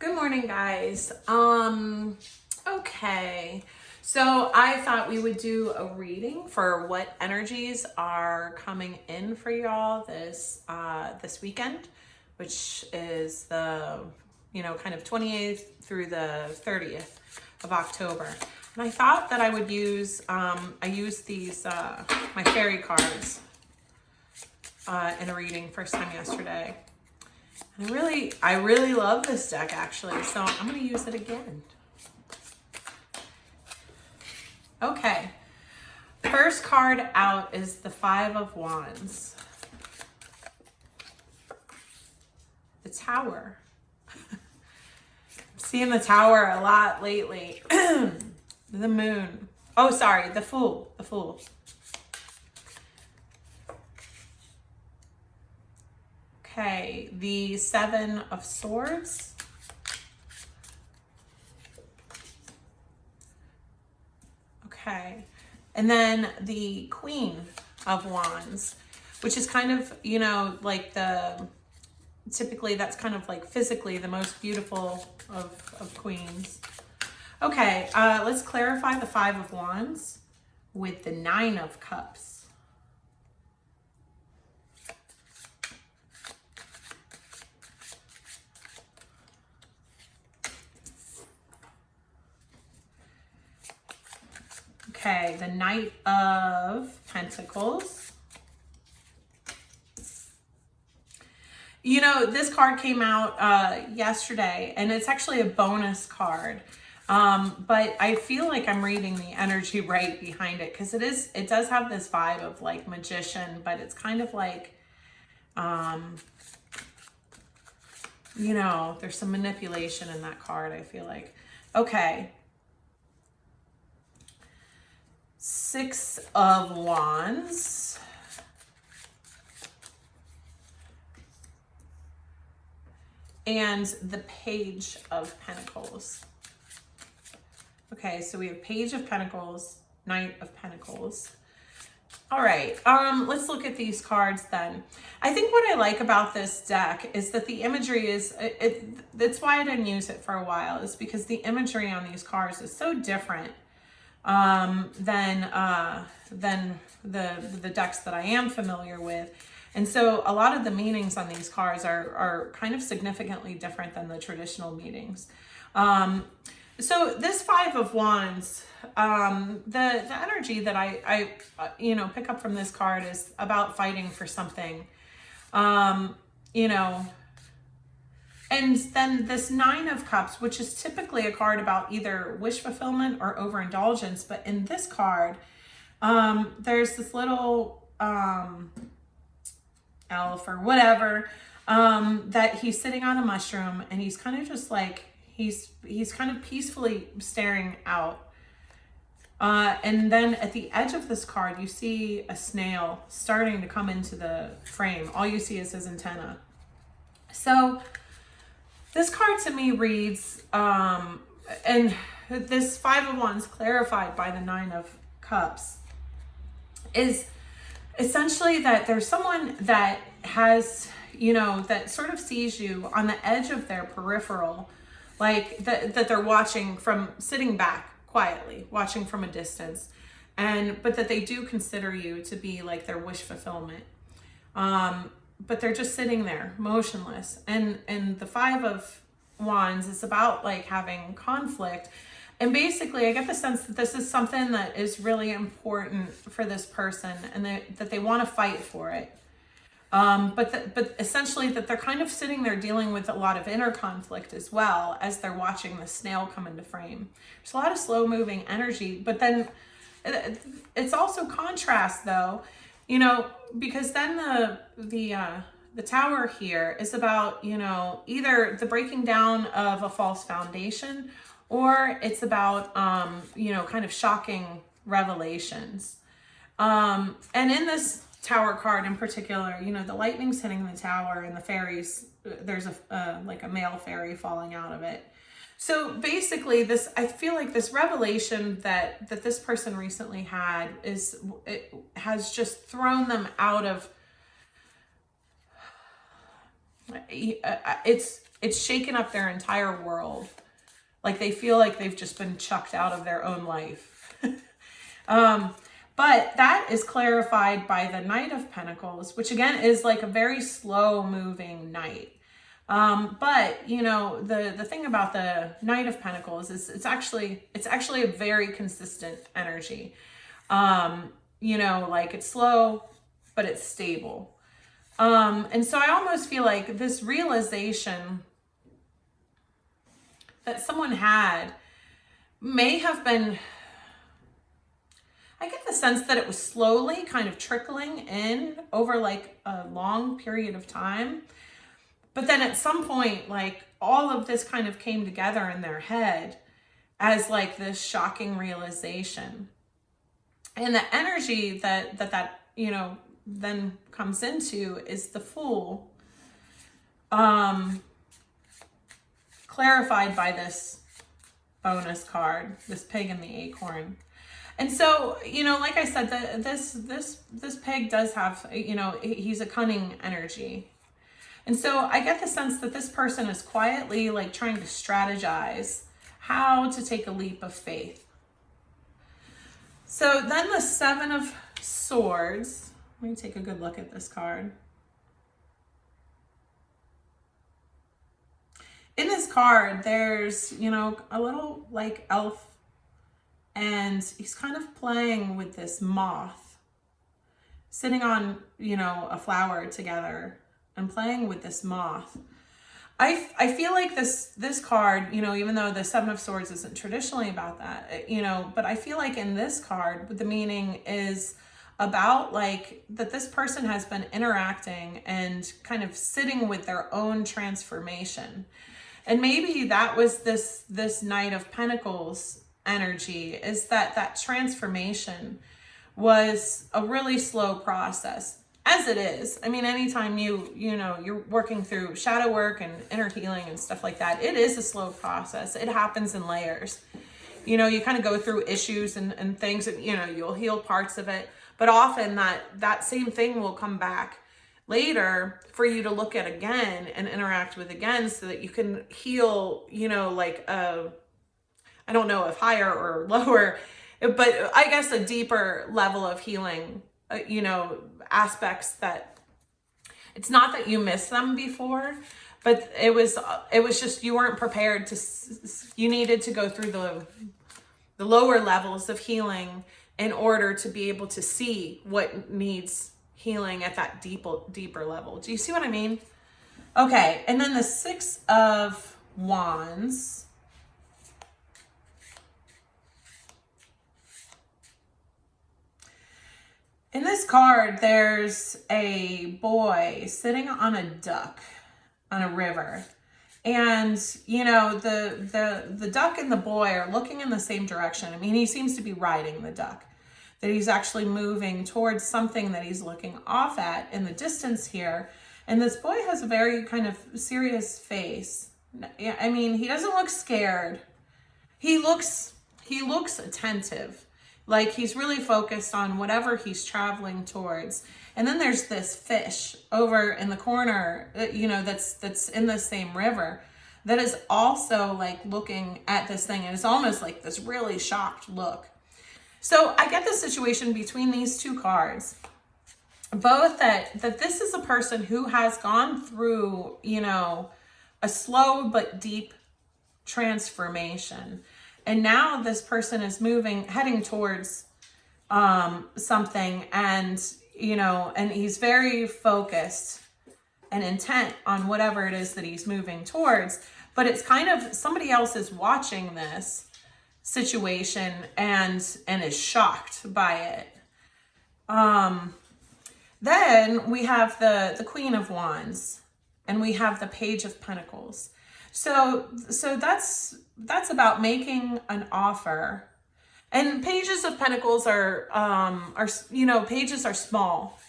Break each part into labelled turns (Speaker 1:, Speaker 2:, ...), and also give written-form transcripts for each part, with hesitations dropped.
Speaker 1: Good morning, guys. Okay. So I thought we would do a reading for what energies are coming in for y'all this weekend, which is the kind of 28th through the 30th of October. And I thought that I would use I used these my fairy cards in a reading first time yesterday. I really love this deck, actually, so I'm going to use it again. Okay, first card out is the Five of Wands. The Tower. I'm seeing the Tower a lot lately. The Moon. Oh, sorry, the Fool. The Fool. Okay, the Seven of Swords. Okay, and then the Queen of Wands, which is kind of, like typically that's kind of like physically the most beautiful of queens. Okay, let's clarify the Five of Wands with the Nine of Cups. Okay, the Knight of Pentacles. This card came out yesterday, and it's actually a bonus card. But I feel like I'm reading the energy right behind it, because it does have this vibe of like magician, but it's kind of like, there's some manipulation in that card, I feel like. Okay. Six of Wands. And the Page of Pentacles. Okay, so we have Page of Pentacles, Knight of Pentacles. All right, let's look at these cards then. I think what I like about this deck is that the imagery is, that's why I didn't use it for a while, is because the imagery on these cards is so different than the decks that I am familiar with. And so a lot of the meanings on these cards are kind of significantly different than the traditional meanings. So this Five of Wands, the energy that I pick up from this card is about fighting for something, and then this Nine of Cups, which is typically a card about either wish fulfillment or overindulgence. But in this card, there's this little elf or whatever, that he's sitting on a mushroom, and he's kind of just like, he's kind of peacefully staring out. And then at the edge of this card, you see a snail starting to come into the frame. All you see is his antenna. So this card to me reads, and this Five of Wands clarified by the Nine of Cups, is essentially that there's someone that has, that sort of sees you on the edge of their peripheral, like that they're watching from sitting back quietly, watching from a distance, but that they do consider you to be like their wish fulfillment. But they're just sitting there motionless. And the Five of Wands is about like having conflict. And basically I get the sense that this is something that is really important for this person, and that they want to fight for it. But essentially that they're kind of sitting there dealing with a lot of inner conflict as well, as they're watching the snail come into frame. There's a lot of slow moving energy, but then it's also contrast though, because then the Tower here is about, either the breaking down of a false foundation, or it's about, kind of shocking revelations. And in this Tower card in particular, the lightning's hitting the tower, and the fairies, there's like a male fairy falling out of it. So basically I feel like this revelation that this person recently had has just thrown them out of, it's It's shaken up their entire world. Like they feel like they've just been chucked out of their own life. But that is clarified by the Knight of Pentacles, which again is like a very slow moving knight. But you know, the thing about the Knight of Pentacles is it's actually a very consistent energy. You know, like it's slow, but it's stable. And so I almost feel like this realization that someone had may have been, I get the sense that it was slowly kind of trickling in over like a long period of time. But then at some point, like all of this kind of came together in their head as like this shocking realization. And the energy that you know, then comes into is the Fool, clarified by this bonus card, this pig and the acorn. And so, you know, like I said, this pig does have, you know, he's a cunning energy. And so I get the sense that this person is quietly like trying to strategize how to take a leap of faith. So then the Seven of Swords, let me take a good look at this card. In this card, there's, you know, a little like elf, and he's kind of playing with this moth, sitting on, you know, a flower together and playing with this moth. I feel like this card, you know, even though the Seven of Swords isn't traditionally about that, you know, but I feel like in this card, the meaning is about like that this person has been interacting and kind of sitting with their own transformation. And maybe that was this Knight of Pentacles energy, is that transformation was a really slow process, as it is. I mean, anytime you know, you're working through shadow work and inner healing and stuff like that, it is a slow process. It happens in layers. You know, you kind of go through issues and things, and, you know, you'll heal parts of it, but often that same thing will come back later for you to look at again and interact with again, so that you can heal, you know, like I don't know if higher or lower, but I guess a deeper level of healing, you know, aspects that it's not that you missed them before, but it was just you weren't prepared to, you needed to go through the lower levels of healing in order to be able to see what needs healing at that deeper level. Do you see what I mean? Okay, and then the Six of Wands. In this card, there's a boy sitting on a duck on a river. And, you know, the duck and the boy are looking in the same direction. I mean, he seems to be riding the duck, that he's actually moving towards something that he's looking off at in the distance here. And this boy has a very kind of serious face. I mean, he doesn't look scared. He looks attentive. Like he's really focused on whatever he's traveling towards. And then there's this fish over in the corner, you know, that's in the same river, that is also like looking at this thing. And it's almost like this really shocked look. So I get the situation between these two cards, both that this is a person who has gone through, you know, a slow but deep transformation. And now this person is heading towards something, and, you know, and he's very focused and intent on whatever it is that he's moving towards. But it's kind of somebody else is watching this situation and is shocked by it. Then we have the Queen of Wands, and we have the Page of Pentacles. So that's about making an offer. And Pages of Pentacles are you know, pages are small.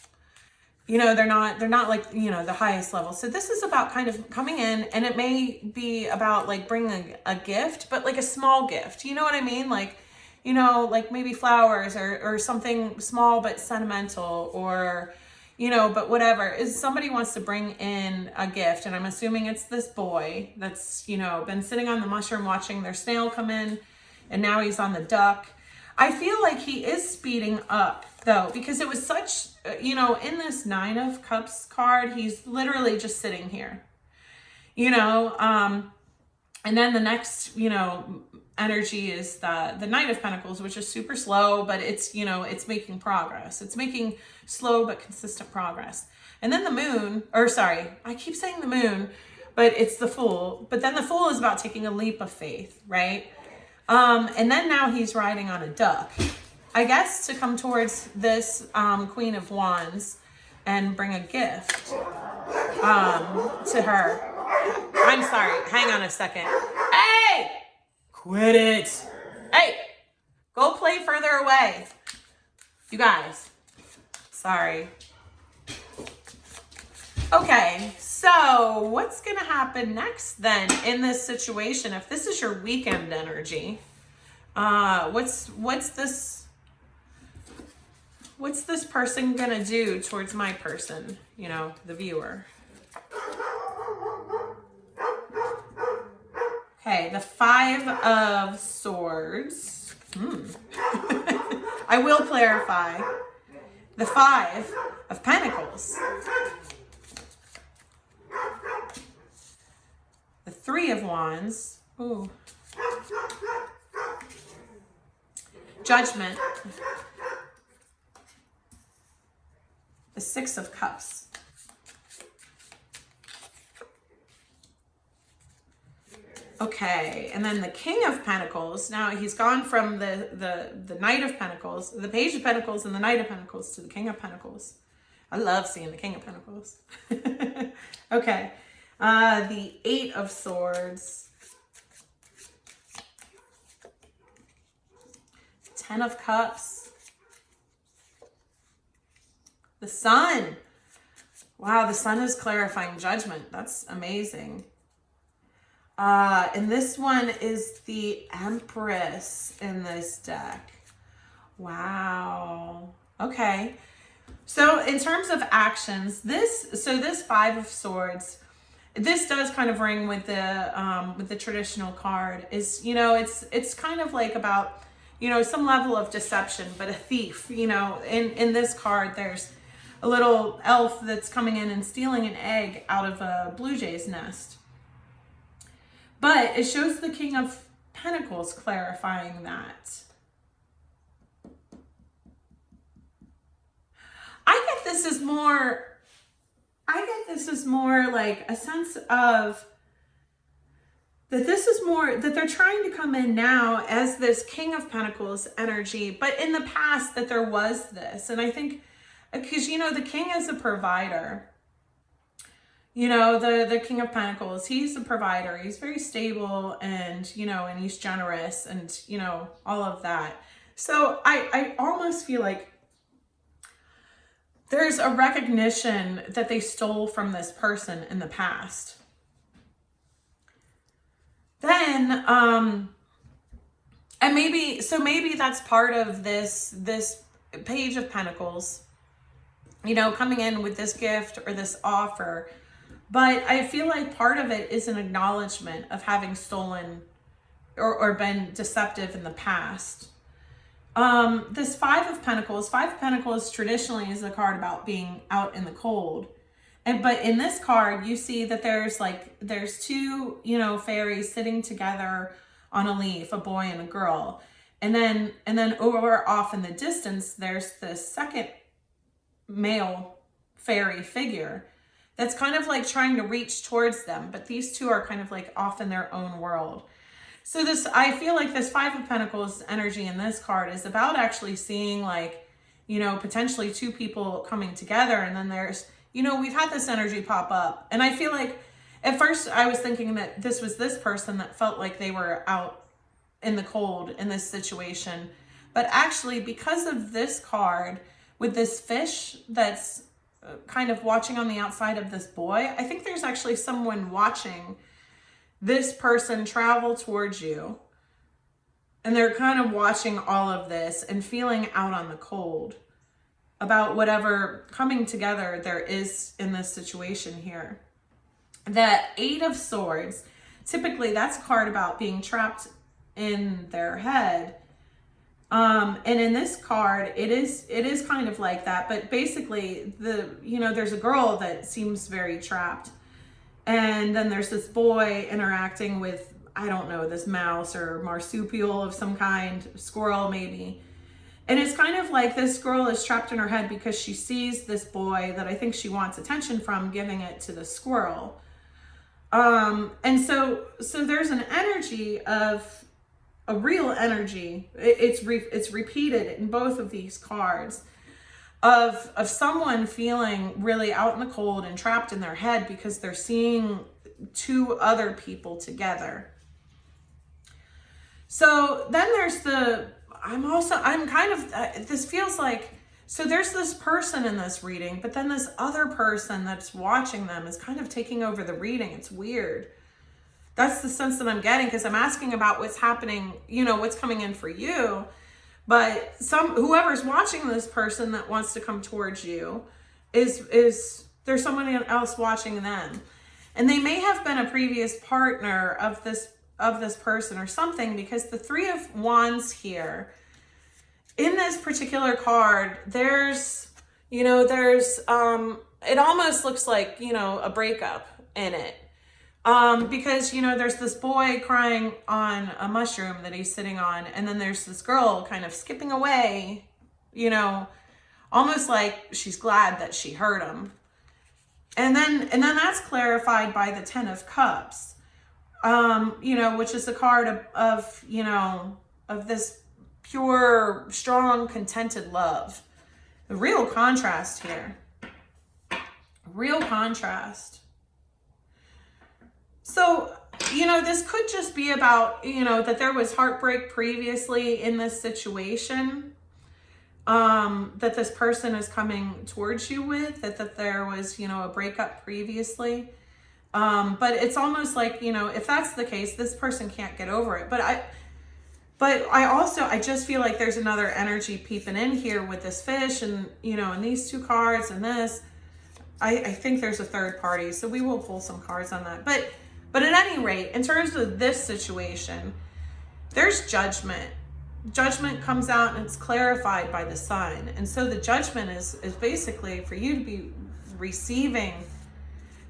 Speaker 1: You know, they're not like, you know, the highest level. So this is about kind of coming in, and it may be about like bringing a gift, but like a small gift. You know what I mean? Like, you know, like maybe flowers or something small but sentimental, or, you know, but whatever. Is somebody wants to bring in a gift, and I'm assuming it's this boy that's, you know, been sitting on the mushroom watching their snail come in, and now he's on the duck. I feel like he is speeding up though, because it was such, you know, in this 9 of Cups card, he's literally just sitting here, you know, and then the next, you know, energy is the Knight of Pentacles, which is super slow, but it's, you know, it's making progress. It's making slow but consistent progress. And then the Moon, or sorry, I keep saying the Moon, but it's the Fool. But then the Fool is about taking a leap of faith, right? And then now he's riding on a duck, I guess, to come towards this Queen of Wands and bring a gift to her. I'm sorry. Hang on a second. Hey! Quit it. Hey! Go play further away. You guys. Sorry. Okay, so what's going to happen next then in this situation? If this is your weekend energy, what's this person going to do towards my person, you know, the viewer? Okay, the 5 of Swords. I will clarify. The 5 of Pentacles. The 3 of Wands. Ooh. Judgment. The 6 of Cups. Okay, and then the King of Pentacles. Now he's gone from the Knight of Pentacles, the Page of Pentacles and the Knight of Pentacles to the King of Pentacles. I love seeing the King of Pentacles. Okay, the 8 of Swords. 10 of Cups. The Sun. Wow, the Sun is clarifying judgment. That's amazing. And this one is the Empress in this deck. Wow. Okay. So in terms of actions, this 5 of Swords, this does kind of ring with the traditional card. Is, you know, it's kind of like about, you know, some level of deception, but a thief. You know, in this card, there's a little elf that's coming in and stealing an egg out of a blue jay's nest. But it shows the King of Pentacles clarifying that. I get this is more like a sense of that this is more that they're trying to come in now as this King of Pentacles energy, but in the past that there was this. And I think because, you know, the King is a provider. You know, the King of Pentacles, he's a provider. He's very stable and, you know, and he's generous and, you know, all of that. So I almost feel like there's a recognition that they stole from this person in the past. Then, and maybe that's part of this Page of Pentacles, you know, coming in with this gift or this offer. But I feel like part of it is an acknowledgement of having stolen or been deceptive in the past. This 5 of Pentacles traditionally is a card about being out in the cold. But in this card, you see that there's 2, you know, fairies sitting together on a leaf, a boy and a girl. And then over off in the distance, there's this second male fairy figure that's kind of like trying to reach towards them, but these 2 are kind of like off in their own world. So I feel like this 5 of Pentacles energy in this card is about actually seeing, like, you know, potentially 2 people coming together. And then there's, you know, we've had this energy pop up. And I feel like at first I was thinking that this was this person that felt like they were out in the cold in this situation. But actually, because of this card with this fish that's kind of watching on the outside of this boy, I think there's actually someone watching this person travel towards you, and they're kind of watching all of this and feeling out on the cold. about whatever coming together there is in this situation here. That Eight of Swords, typically that's a card about being trapped in their head. And in this card, it is kind of like that, but basically there's a girl that seems very trapped. And then there's this boy interacting with, I don't know, this mouse or marsupial of some kind, squirrel maybe. And it's kind of like this girl is trapped in her head because she sees this boy that I think she wants attention from, giving it to the squirrel. And so there's an energy of a real energy. It's repeated in both of these cards of someone feeling really out in the cold and trapped in their head because they're seeing two other people together. So then there's this feels like, so there's this person in this reading, but then this other person that's watching them is kind of taking over the reading. It's weird. That's the sense that I'm getting, because I'm asking about what's happening, what's coming in for you. But whoever's watching this person that wants to come towards you is there's someone else watching them. And they may have been a previous partner of this person or something, because the Three of Wands here, in this particular card, there's it almost looks like, a breakup in it. Because, there's this boy crying on a mushroom that he's sitting on, and then there's this girl kind of skipping away, almost like she's glad that she heard him. And then that's clarified by the Ten of Cups, which is a card of this pure, strong, contented love. The real contrast here. Real contrast. So, this could just be about, that there was heartbreak previously in this situation, that this person is coming towards you with, that there was, a breakup previously. But it's almost like, if that's the case, this person can't get over it. But I just feel like there's another energy peeping in here with this fish and, and these two cards and this. I think there's a third party, so we will pull some cards on that. But at any rate, in terms of this situation, there's judgment. Judgment comes out and it's clarified by the Sun. And so the judgment is basically for you to be receiving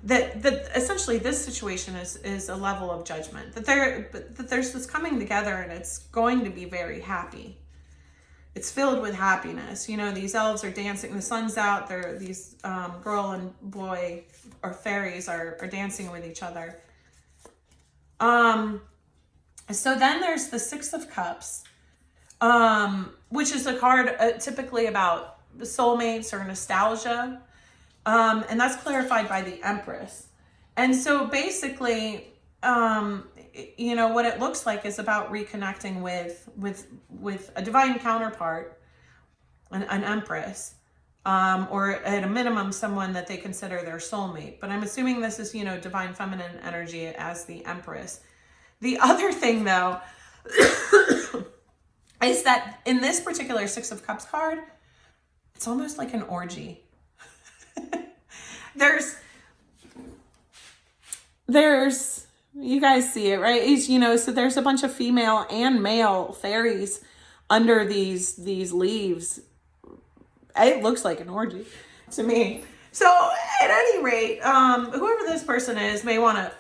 Speaker 1: that essentially this situation is a level of judgment. That there's this coming together and it's going to be very happy. It's filled with happiness. These elves are dancing. The sun's out. These girl and boy or fairies are dancing with each other. So then there's the Six of Cups, which is a card typically about soulmates or nostalgia. And that's clarified by the Empress. And so basically, what it looks like is about reconnecting with a divine counterpart, an Empress, or at a minimum, someone that they consider their soulmate. But I'm assuming this is, divine feminine energy as the Empress. The other thing, though, is that in this particular Six of Cups card, it's almost like an orgy. There's, you guys see it, right? So there's a bunch of female and male fairies under these leaves. It looks like an orgy to me. So at any rate, whoever this person is may want to,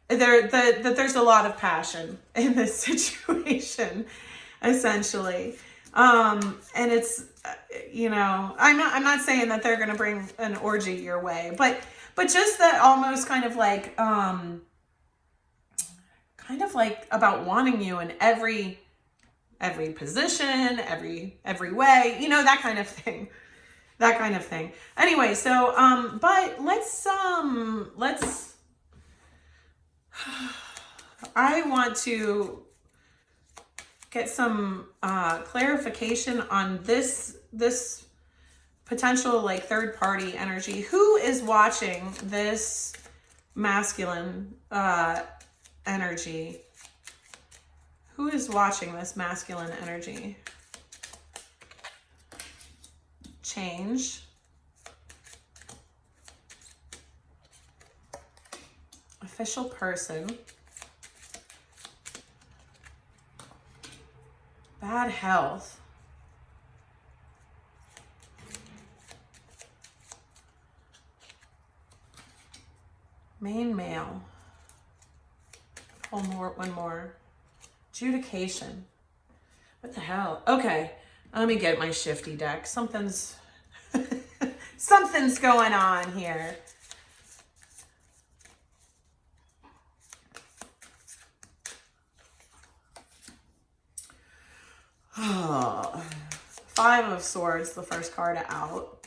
Speaker 1: that there's a lot of passion in this situation, essentially. And it's, I'm not saying that they're going to bring an orgy your way, but just that almost kind of like about wanting you in every position, every way, that kind of thing. Anyway, so, but let's, I want to get some clarification on this potential like third party energy. Who is watching this masculine energy? Who is watching this masculine energy? change, official person, bad health, main male, one more, adjudication. What the hell? Okay, let me get my shifty deck. Something's something's going on here. Oh, Five of Swords, the first card out.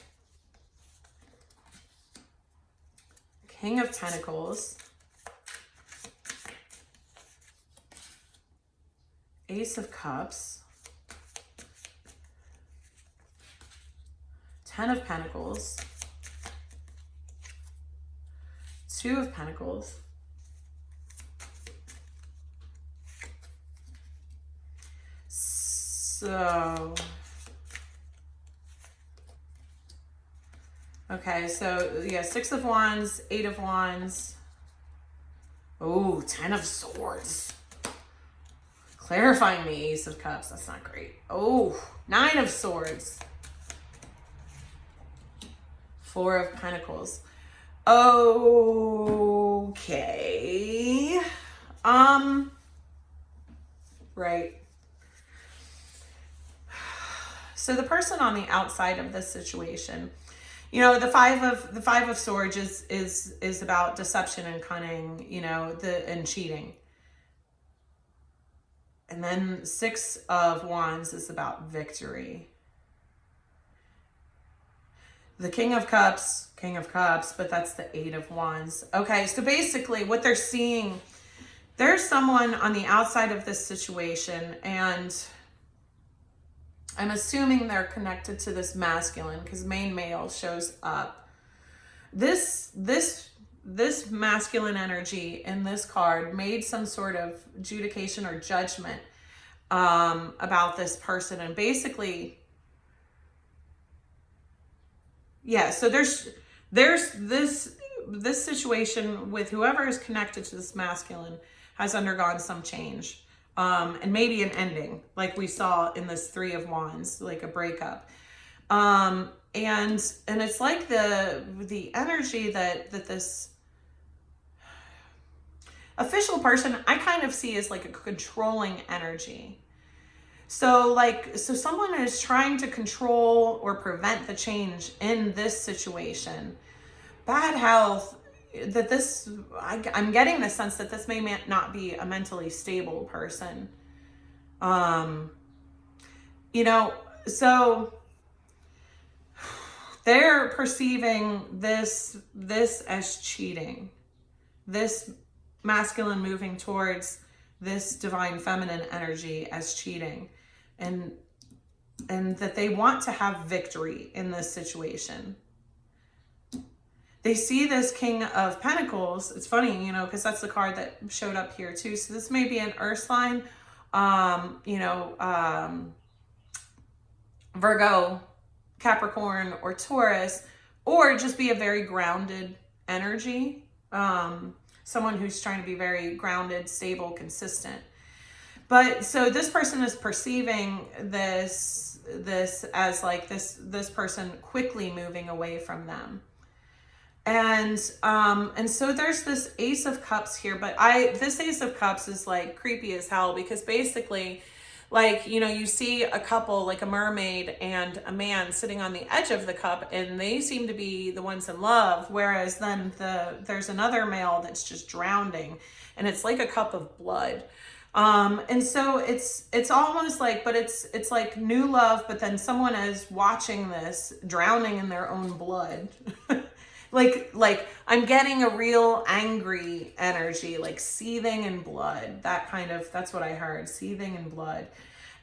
Speaker 1: King of Pentacles. Ace of Cups. Ten of Pentacles. Two of Pentacles. So, okay, so yeah, Six of Wands, Eight of Wands. Oh, 10 of Swords. Clarifying the Ace of Cups, that's not great. Oh, Nine of Swords. Four of Pentacles. Okay. Right. So the person on the outside of this situation, you know, the five of Swords is about deception and cunning, you know, and cheating. And then Six of Wands is about victory. The King of Cups, but that's the Eight of Wands. Okay, so basically what they're seeing, there's someone on the outside of this situation, and I'm assuming they're connected to this masculine because main male shows up. This masculine energy in this card made some sort of adjudication or judgment about this person, and basically, yeah, so there's this situation with whoever is connected to this masculine has undergone some change, and maybe an ending, like we saw in this Three of Wands, like a breakup, and it's like the energy that this official person I kind of see as like a controlling energy. So someone is trying to control or prevent the change in this situation. Bad health, I'm getting the sense that this may not be a mentally stable person. You know, so they're perceiving this as cheating. This masculine moving towards this divine feminine energy as cheating, and that they want to have victory in this situation. They see this King of Pentacles. It's funny, you know, because that's the card that showed up here too. So this may be an earth sign, Virgo, Capricorn, or Taurus, or just be a very grounded energy. Someone who's trying to be very grounded, stable, consistent. But so this person is perceiving this as like this person quickly moving away from them. And so there's this Ace of Cups here, but this Ace of Cups is like creepy as hell, because basically, like, you know, you see a couple, like a mermaid and a man sitting on the edge of the cup, and they seem to be the ones in love, whereas then there's another male that's just drowning, and it's like a cup of blood. And so it's almost like, but it's like new love, but then someone is watching this drowning in their own blood. like I'm getting a real angry energy, like seething in blood. That's what I heard, seething in blood.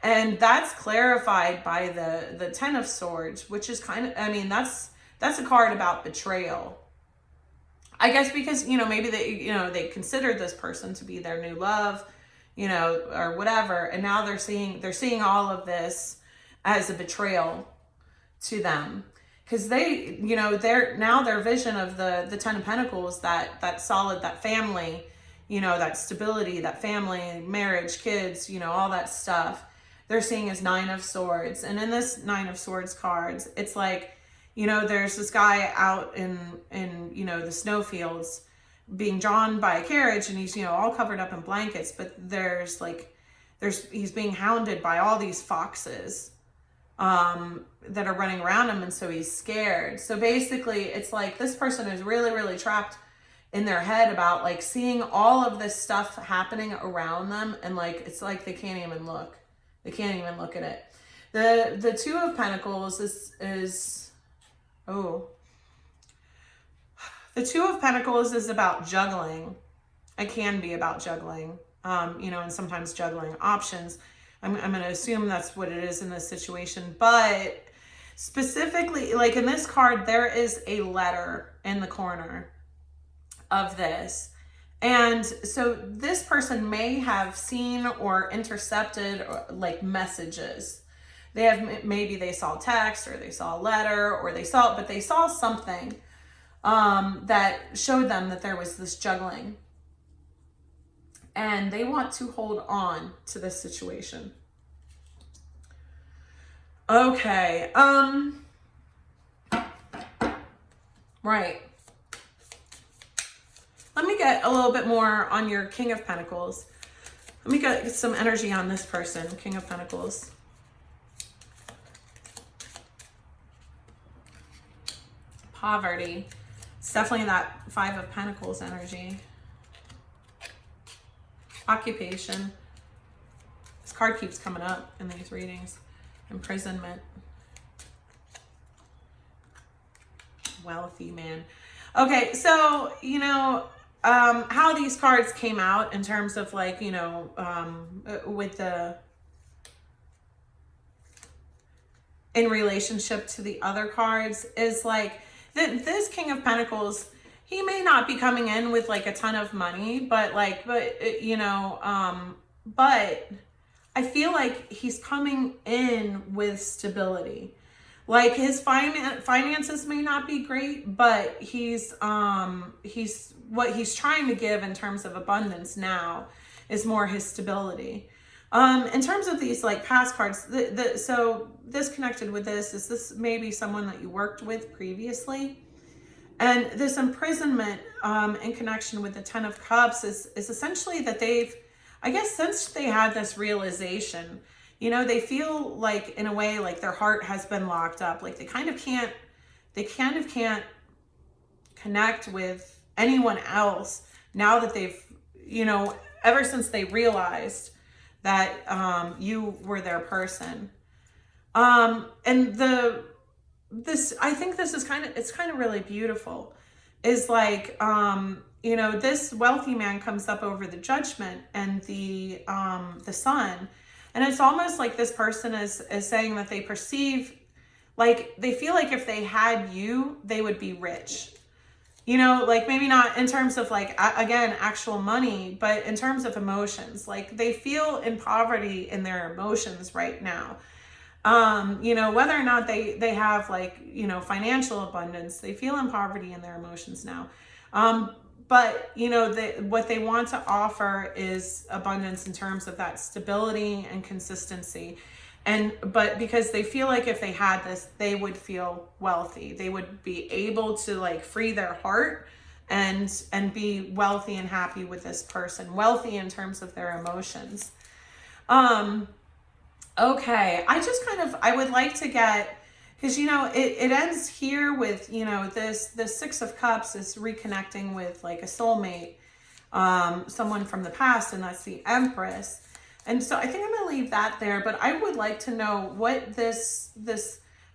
Speaker 1: And that's clarified by the Ten of Swords, which is kind of, I mean, that's a card about betrayal. I guess because, you know, maybe they considered this person to be their new love, you know, or whatever. And now they're seeing all of this as a betrayal to them. Because they, you know, their vision of the Ten of Pentacles, that solid, that family, you know, that stability, that family, marriage, kids, you know, all that stuff, they're seeing as Nine of Swords. And in this Nine of Swords cards, it's like, you know, there's this guy out in you know, the snowfields being drawn by a carriage, and he's, you know, all covered up in blankets, but he's being hounded by all these foxes that are running around him, and so he's scared. So basically it's like this person is really, really trapped in their head about like seeing all of this stuff happening around them, and like it's like they can't even look at it. The Two of Pentacles is the Two of Pentacles is about juggling. It can be about juggling, you know, and sometimes juggling options. I'm going to assume that's what it is in this situation. But specifically, like in this card, there is a letter in the corner of this. And so this person may have seen or intercepted like messages. Maybe they saw text, or they saw a letter, or they saw something that showed them that there was this juggling. And they want to hold on to this situation. Okay. Right. Let me get a little bit more on your King of Pentacles. Let me get some energy on this person, King of Pentacles. Poverty. It's definitely that Five of Pentacles energy. Occupation. This card keeps coming up in these readings. Imprisonment. Wealthy man. Okay, so, you know, how these cards came out in terms of like, you know, with in relationship to the other cards is like, this King of Pentacles, he may not be coming in with like a ton of money, but you know, but I feel like he's coming in with stability. Like his finances may not be great, but he's what he's trying to give in terms of abundance now is more his stability. In terms of these like past cards, so this connected with this is this maybe someone that you worked with previously. And this imprisonment in connection with the Ten of Cups is essentially that I guess since they had this realization, you know, they feel like in a way like their heart has been locked up. Like they kind of can't connect with anyone else now that they've, you know, ever since they realized that you were their person. And I think this is kind of really beautiful, is like, you know, this wealthy man comes up over the Judgment and the Sun, and it's almost like this person is saying that they perceive, like they feel like if they had you, they would be rich. You know, like maybe not in terms of like, again, actual money, but in terms of emotions, like they feel in poverty in their emotions right now. You know, whether or not they have like, you know, financial abundance, they feel in poverty in their emotions now. But, you know, what they want to offer is abundance in terms of that stability and consistency. But because they feel like if they had this, they would feel wealthy. They would be able to like free their heart and be wealthy and happy with this person. Wealthy in terms of their emotions. Okay, I would like to get, because, you know, it ends here with, you know, this Six of Cups is reconnecting with like a soulmate, someone from the past, and that's the Empress. And so I think I'm going to leave that there, but I would like to know what this,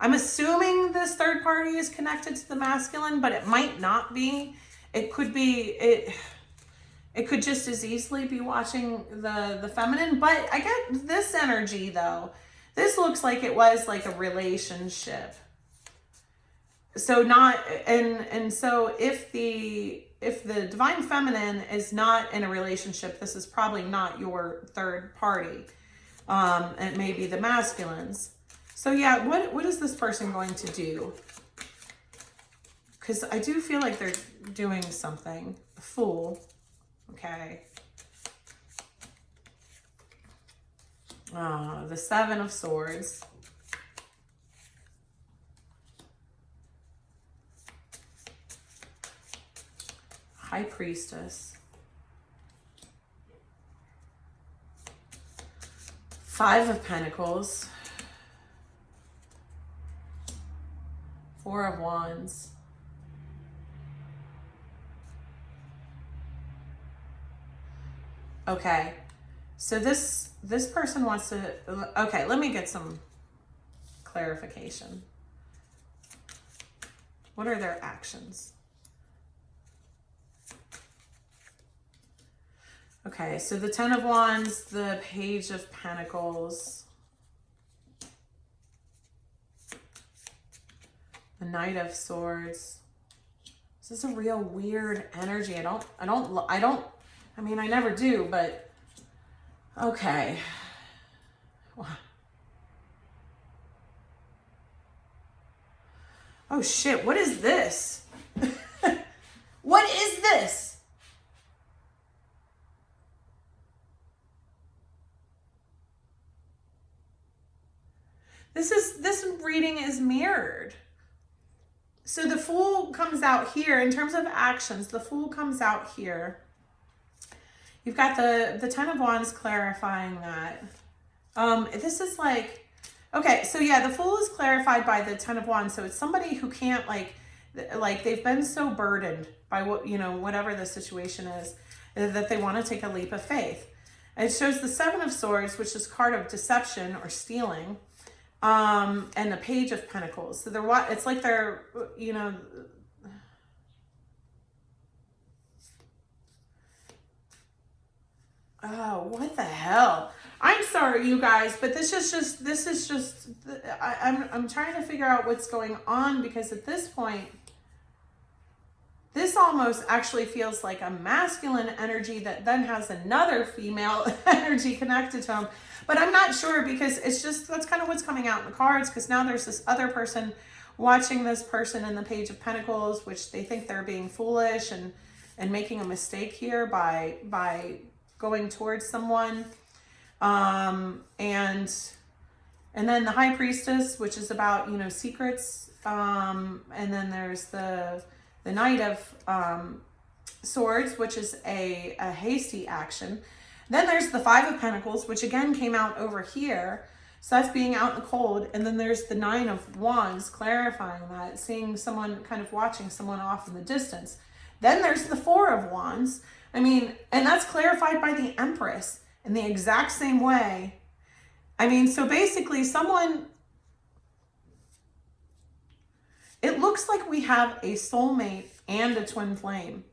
Speaker 1: I'm assuming this third party is connected to the masculine, but it might not be. It could be, it could just as easily be watching the feminine, but I get this energy though. This looks like it was like a relationship. So not, and so if the divine feminine is not in a relationship, this is probably not your third party. It may be the masculines. So yeah, what is this person going to do? Because I do feel like they're doing something. The Fool. Okay. The Seven of Swords. High Priestess. Five of Pentacles. Four of Wands. Okay. So this person wants to, okay, let me get some clarification. What are their actions? Okay, so the Ten of Wands, the Page of Pentacles, the Knight of Swords. This is a real weird energy. I mean, I never do, but okay. Oh shit, what is this? What is this? This reading is mirrored. So the Fool comes out here in terms of actions. The Fool comes out here. You've got the Ten of Wands clarifying that. This is like, okay, so yeah, the Fool is clarified by the Ten of Wands. So it's somebody who can't like they've been so burdened by what, whatever the situation is, that they want to take a leap of faith. It shows the Seven of Swords, which is card of deception or stealing. And the Page of Pentacles. So it's like they're, oh, what the hell? I'm sorry, you guys, but this is just, I'm trying to figure out what's going on, because at this point, this almost actually feels like a masculine energy that then has another female energy connected to him. But I'm not sure, because that's kind of what's coming out in the cards, because now there's this other person watching this person in the Page of Pentacles, which they think they're being foolish and making a mistake here by going towards someone. And then the High Priestess, which is about, secrets. And then there's the Knight of Swords, which is a hasty action. Then there's the Five of Pentacles, which again came out over here. So that's being out in the cold. And then there's the Nine of Wands, clarifying that, seeing someone, kind of watching someone off in the distance. Then there's the Four of Wands. I mean, and that's clarified by the Empress in the exact same way. I mean, so basically it looks like we have a soulmate and a twin flame.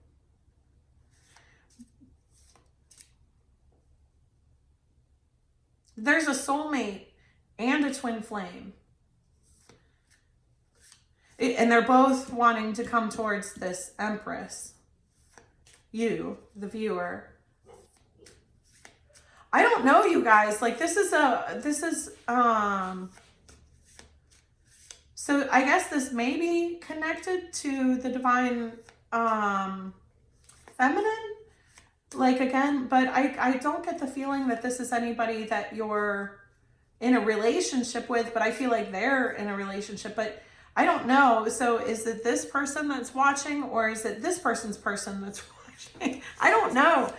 Speaker 1: There's a soulmate and a twin flame. And they're both wanting to come towards this Empress. You, the viewer. I don't know, you guys. Like, so I guess this may be connected to the divine feminine. Like, again, but I don't get the feeling that this is anybody that you're in a relationship with, but I feel like they're in a relationship, but I don't know. So is it this person that's watching, or is it this person's person that's watching? I don't know.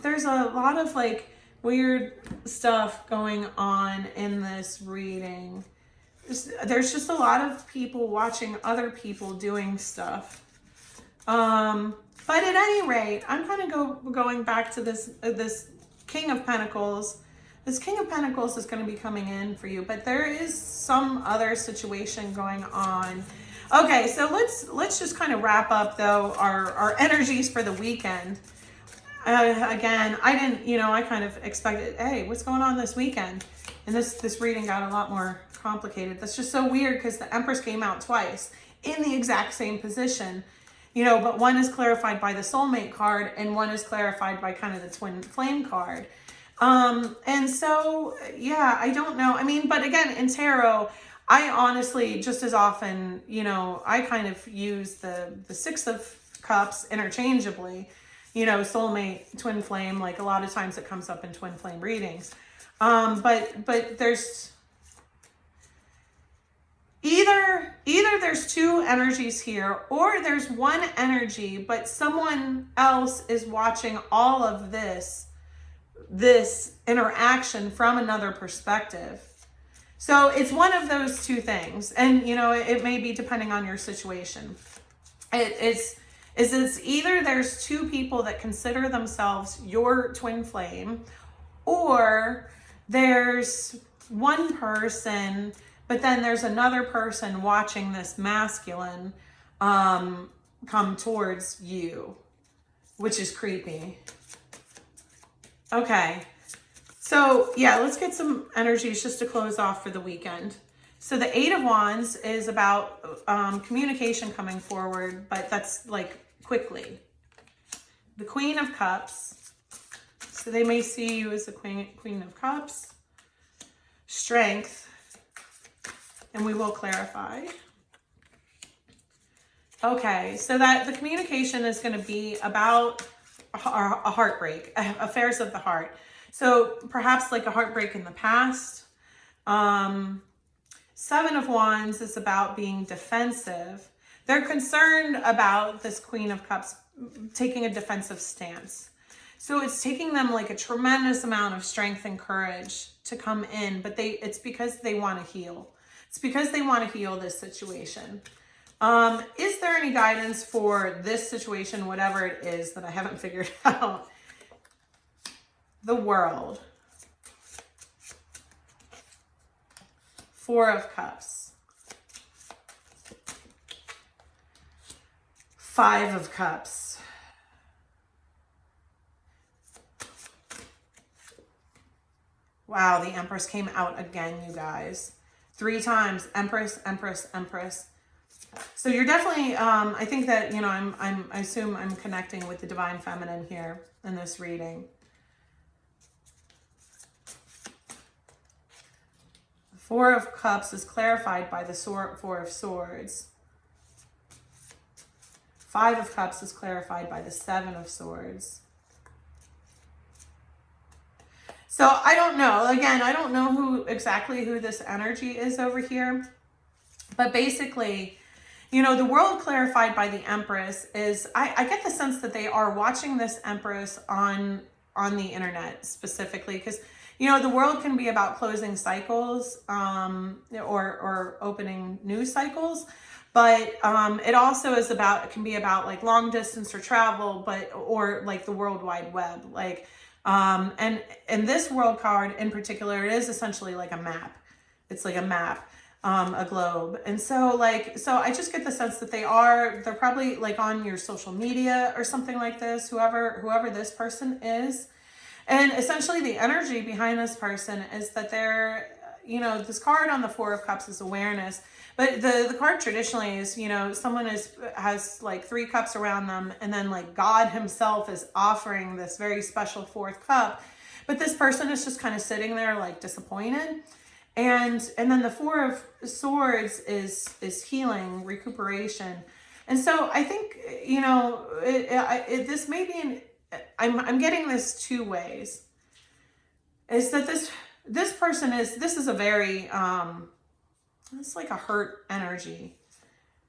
Speaker 1: There's a lot of like weird stuff going on in this reading. There's just a lot of people watching other people doing stuff. But at any rate, I'm kind of going back to this King of Pentacles. This King of Pentacles is going to be coming in for you, but there is some other situation going on. Okay, so let's just kind of wrap up though our energies for the weekend. Again, I didn't, I kind of expected, hey, what's going on this weekend? And this reading got a lot more complicated. That's just so weird, because the Empress came out twice in the exact same position. But one is clarified by the soulmate card and one is clarified by kind of the twin flame card. And so, yeah, I don't know. I mean, but again, in tarot, I honestly just as often, I kind of use the Six of Cups interchangeably, soulmate, twin flame, like a lot of times it comes up in twin flame readings. But there's either there's two energies here, or there's one energy, but someone else is watching all of this interaction from another perspective. So it's one of those two things. And, it may be depending on your situation. It's either there's two people that consider themselves your twin flame, or there's one person, but then there's another person watching this masculine come towards you, which is creepy. Okay, so yeah, let's get some energies just to close off for the weekend. So the Eight of Wands is about communication coming forward, but that's like quickly. The Queen of Cups, so they may see you as the Queen of Cups. Strength, and we will clarify. Okay, so that the communication is going to be about a heartbreak, affairs of the heart. So perhaps like a heartbreak in the past. Seven of Wands is about being defensive. They're concerned about this Queen of Cups taking a defensive stance. So it's taking them like a tremendous amount of strength and courage to come in, but it's because they want to heal. It's because they want to heal this situation. Is there any guidance for this situation, whatever it is that I haven't figured out? The World. Four of Cups. Five of Cups. Wow, the Empress came out again, you guys. 3 times. Empress, Empress, Empress. So you're definitely, I think that, I assume I'm connecting with the Divine Feminine here in this reading. Four of Cups is clarified by the Four of Swords. Five of Cups is clarified by the Seven of Swords. So I don't know. Again, I don't know exactly who this energy is over here. But basically, the World clarified by the Empress is, I get the sense that they are watching this Empress on the internet specifically, because, the World can be about closing cycles or opening new cycles. But it also is it can be about like long distance or travel, or like the World Wide Web. And this World card in particular, it is essentially like a map. It's like a map, a globe. And so I just get the sense that they're probably like on your social media or something like this, whoever this person is. And essentially the energy behind this person is that they're, this card on the Four of Cups is awareness. But the card traditionally is, someone has like 3 cups around them, and then like God himself is offering this very special 4th cup. But this person is just kind of sitting there like disappointed. And then the Four of Swords is healing, recuperation. And so I think, this may be I'm getting this 2 ways. Is that this person this is a very, it's like a hurt energy.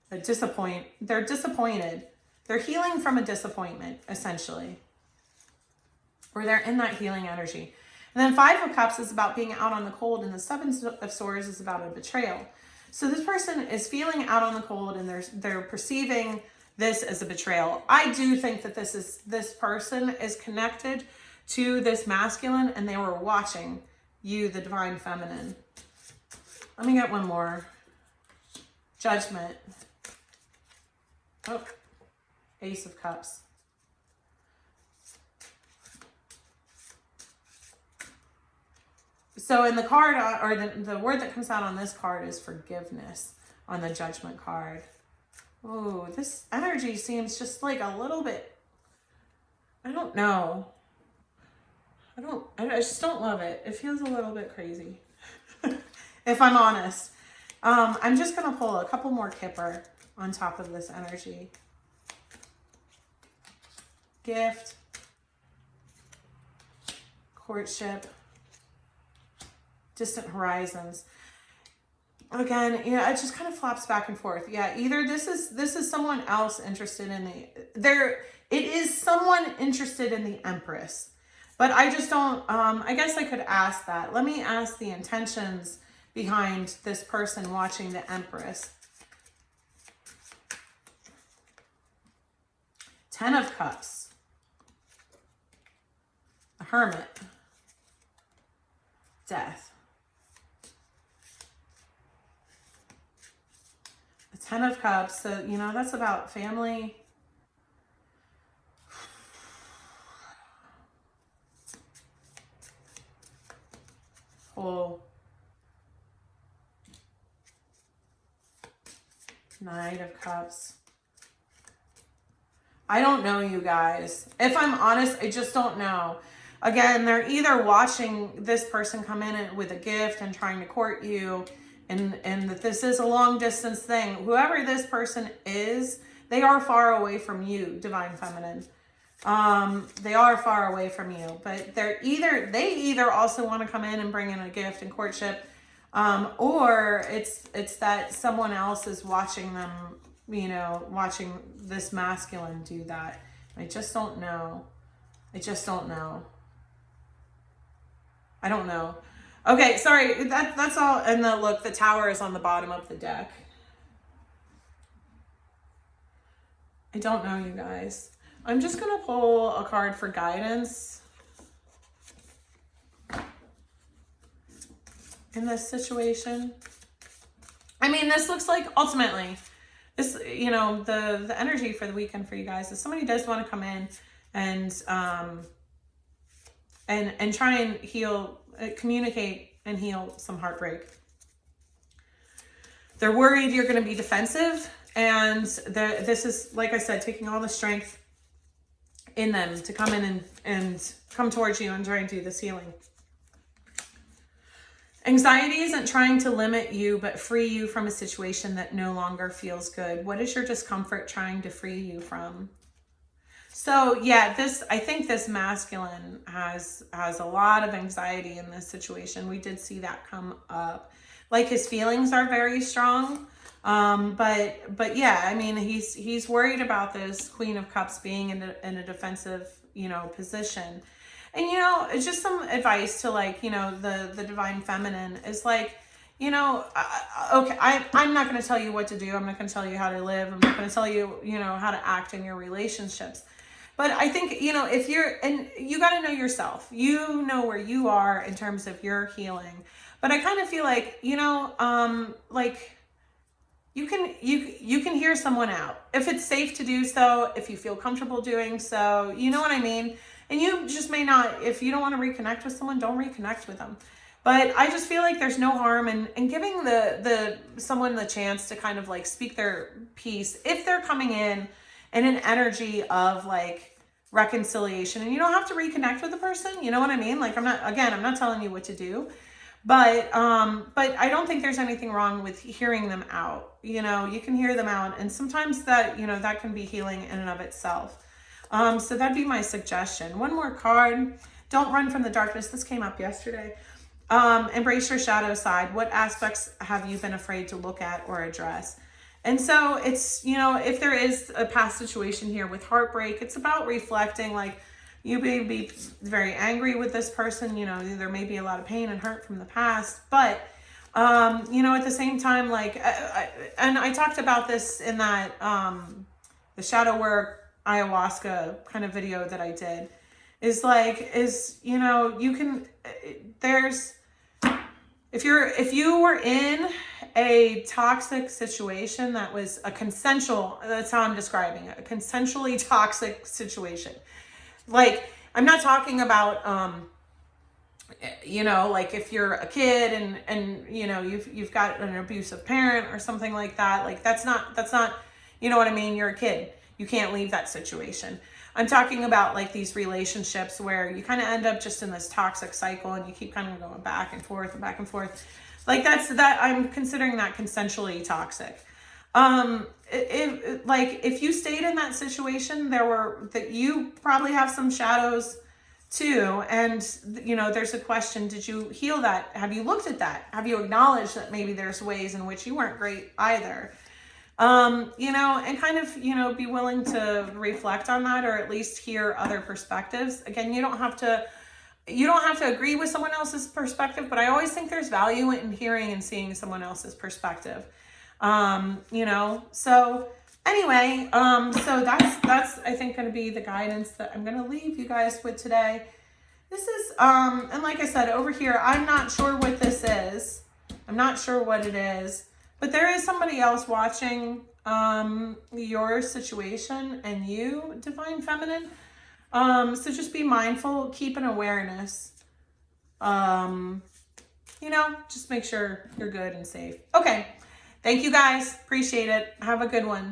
Speaker 1: They're disappointed. They're healing from a disappointment, essentially. Or they're in that healing energy. And then Five of Cups is about being out on the cold, and the Seven of Swords is about a betrayal. So this person is feeling out on the cold, and they're perceiving this as a betrayal. I do think that this person is connected to this masculine, and they were watching you, the Divine Feminine. Let me get one more. Judgment. Oh, Ace of Cups. So in the card, or the word that comes out on this card is forgiveness on the Judgment card. Oh, this energy seems just like a little bit, I don't know. I just don't love it. It feels a little bit crazy, if I'm honest. I'm just going to pull a couple more Kipper on top of this energy. Gift. Courtship. Distant horizons. Again, yeah, it just kind of flops back and forth. Yeah, either this is someone else interested in it is someone interested in the Empress. But I just don't, I guess I could ask that. Let me ask the intentions behind this person watching the Empress. 10 of Cups. A Hermit. Death. The 10 of Cups. So, you know, that's about family. Whole. Knight of Cups. I don't know, you guys. If I'm honest, I just don't know. Again, they're either watching this person come in with a gift and trying to court you, and that this is a long distance thing. Whoever this person is, they are far away from you, Divine Feminine. They are far away from you, but they either also want to come in and bring in a gift and courtship, or it's that someone else is watching them, you know, watching this masculine do that. I just don't know. I just don't know. I don't know. Okay, sorry, that's all. And look, the Tower is on the bottom of the deck. I don't know, you guys. I'm just going to pull a card for guidance in this situation. I mean, this looks like ultimately, this, you know, the energy for the weekend for you guys is somebody does want to come in and try and heal, communicate and heal some heartbreak. They're worried you're going to be defensive, and this is, like I said, taking all the strength in them to come in and come towards you and try and do this healing. Anxiety isn't trying to limit you, but free you from a situation that no longer feels good. What is your discomfort trying to free you from? So yeah, I think this masculine has a lot of anxiety in this situation. We did see that come up. Like, his feelings are very strong. But yeah, I mean, he's worried about this Queen of Cups being in a defensive, you know, position. And, you know, it's just some advice to, like, you know, the Divine Feminine is like, you know, okay, I'm not going to tell you what to do. I'm not going to tell you how to live. I'm not going to tell you, you know, how to act in your relationships. But I think, you know, if you got to know yourself, you know where you are in terms of your healing. But I kind of feel like, you know, like, you can hear someone out if it's safe to do so, if you feel comfortable doing so, you know what I mean? And you just may not, if you don't want to reconnect with someone, don't reconnect with them. But I just feel like there's no harm in giving someone the chance to kind of like speak their piece if they're coming in an energy of like reconciliation. And you don't have to reconnect with the person, you know what I mean? Like, I'm not telling you what to do. But I don't think there's anything wrong with hearing them out. You know, you can hear them out, and sometimes that, you know, that can be healing in and of itself. So that'd be my suggestion. One more card. Don't run from the darkness. This came up yesterday. Embrace your shadow side. What aspects have you been afraid to look at or address? And so it's, you know, if there is a past situation here with heartbreak, it's about reflecting, like, you may be very angry with this person, you know, there may be a lot of pain and hurt from the past, but, you know, at the same time, like, and I talked about this in that, the shadow work ayahuasca kind of video that I did, you know, you can, if you were in a toxic situation that was a consensual, that's how I'm describing it, a consensually toxic situation. Like, I'm not talking about, you know, like if you're a kid and you know, you've got an abusive parent or something like that. Like, that's not, you know what I mean? You're a kid. You can't leave that situation. I'm talking about like these relationships where you kind of end up just in this toxic cycle and you keep kind of going back and forth and back and forth. Like I'm considering that consensually toxic. If you stayed in that situation, that you probably have some shadows too. And, there's a question, did you heal that? Have you looked at that? Have you acknowledged that maybe there's ways in which you weren't great either? And kind of, be willing to reflect on that, or at least hear other perspectives. Again, you don't have to agree with someone else's perspective, but I always think there's value in hearing and seeing someone else's perspective. So anyway, so that's I think going to be the guidance that I'm going to leave you guys with today. This is, and like I said, over here, I'm not sure what this is. I'm not sure what it is, but there is somebody else watching, your situation, and you, Divine Feminine. So just be mindful, keep an awareness. Just make sure you're good and safe. Okay. Thank you guys. Appreciate it. Have a good one.